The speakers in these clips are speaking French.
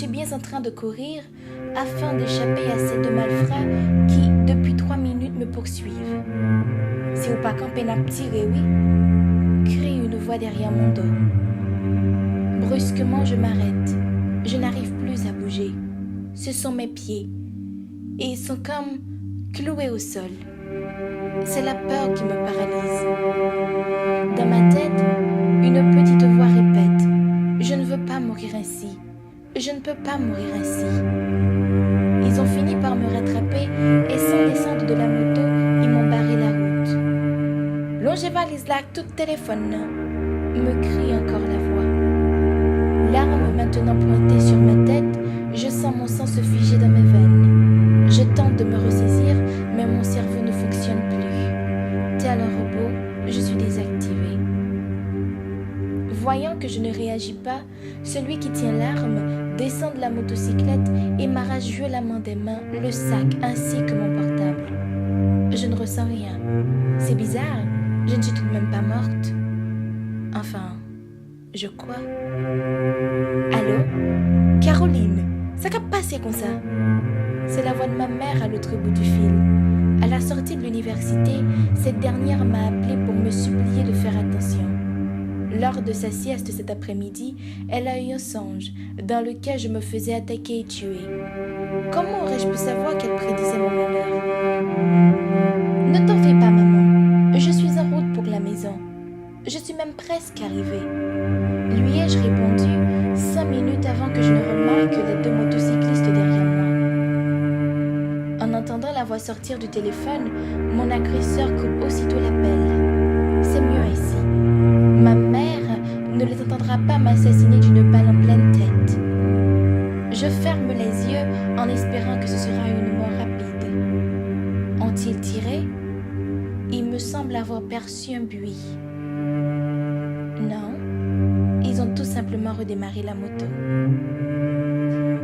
suis bien en train de courir afin d'échapper à ces deux malfrats qui, depuis 3 minutes, me poursuivent. Si vous pas camper n'a tiré, oui, crie une voix derrière mon dos. Brusquement, je m'arrête. Je n'arrive plus à bouger. Ce sont mes pieds. Et ils sont comme cloués au sol. C'est la peur qui me paralyse. Dans ma tête, une petite voix répète « Je ne veux pas mourir ainsi. Je ne peux pas mourir ainsi. » Ils ont fini par me rattraper et sans descendre de la moto, ils m'ont barré la route. « Longez valise là, tout téléphone !» me crie encore la voix. L'arme maintenant pointée sur ma tête, je sens mon sang se figer dans mes veines. Je tente de me ressaisir, mais mon cerveau ne fonctionne plus. Tel un robot, je suis désactivée. Voyant que je ne réagis pas, celui qui tient l'arme descend de la motocyclette et m'arrache violemment des mains le sac ainsi que mon portable. Je ne ressens rien. C'est bizarre, je ne suis tout de même pas morte. Enfin, je crois. Allô? Caroline, ça qu'a passé comme ça? C'est la voix de ma mère à l'autre bout du fil. À la sortie de l'université, cette dernière m'a appelée pour me supplier de faire attention. Lors de sa sieste cet après-midi, elle a eu un songe dans lequel je me faisais attaquer et tuer. Comment aurais-je pu savoir qu'elle prédisait mon malheur? Ne t'en fais pas, maman. Je suis en route pour la maison. Je suis même presque arrivée. Lui ai-je répondu 5 minutes avant que je ne remarque les deux motocyclistes derrière moi. En entendant la voix sortir du téléphone, mon agresseur coupe aussitôt l'appel. C'est mieux ainsi. Ma mère ne les entendra pas m'assassiner d'une balle en pleine tête. Je ferme les yeux en espérant que ce sera une mort rapide. Ont-ils tiré? Il me semble avoir perçu un bruit. Non, ils ont tout simplement redémarré la moto.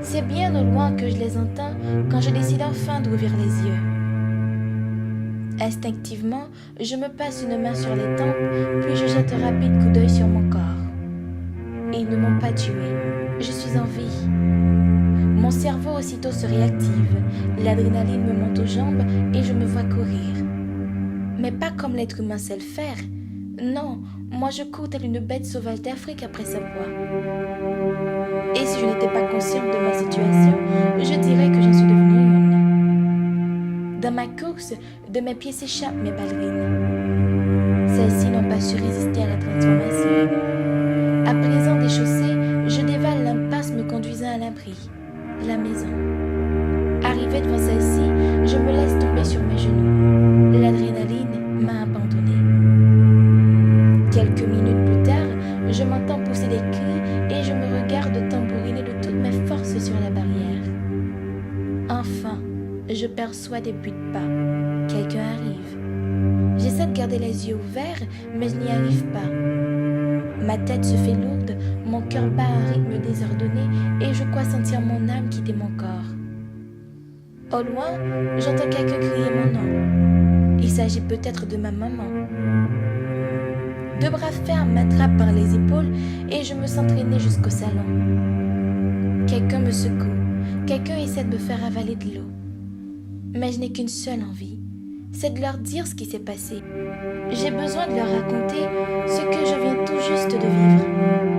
C'est bien au loin que je les entends quand je décide enfin d'ouvrir les yeux. Instinctivement, je me passe une main sur les tempes, puis je jette un rapide coup d'œil sur mon corps. Ils ne m'ont pas tué. Je suis en vie. Mon cerveau aussitôt se réactive. L'adrénaline me monte aux jambes et je me vois courir. Mais pas comme l'être humain sait le faire. Non, moi je cours telle une bête sauvage d'Afrique après sa proie. Et si je n'étais pas consciente de ma situation, je dirais que j'en suis devenue une. Dans ma course, de mes pieds s'échappent mes ballerines. Celles-ci n'ont pas su résister à la transformation. À présent déchaussée, je dévale l'impasse me conduisant à l'abri, la maison. Arrivée devant celle-ci, je me laisse tomber sur mes genoux. L'adrénaline m'a abandonnée. Quelques minutes plus tard, je m'entends pousser des cris et je me regarde tambouriner de toutes mes forces sur la barrière. Enfin, je perçois des bruits de pas. Quelqu'un arrive. J'essaie de garder les yeux ouverts, mais je n'y arrive pas. Ma tête se fait lourde, mon cœur bat à un rythme désordonné et je crois sentir mon âme quitter mon corps. Au loin, j'entends quelqu'un crier mon nom. Il s'agit peut-être de ma maman. Deux bras fermes m'attrapent par les épaules et je me sens traîner jusqu'au salon. Quelqu'un me secoue. Quelqu'un essaie de me faire avaler de l'eau. Mais je n'ai qu'une seule envie, c'est de leur dire ce qui s'est passé. J'ai besoin de leur raconter ce que je viens tout juste de vivre.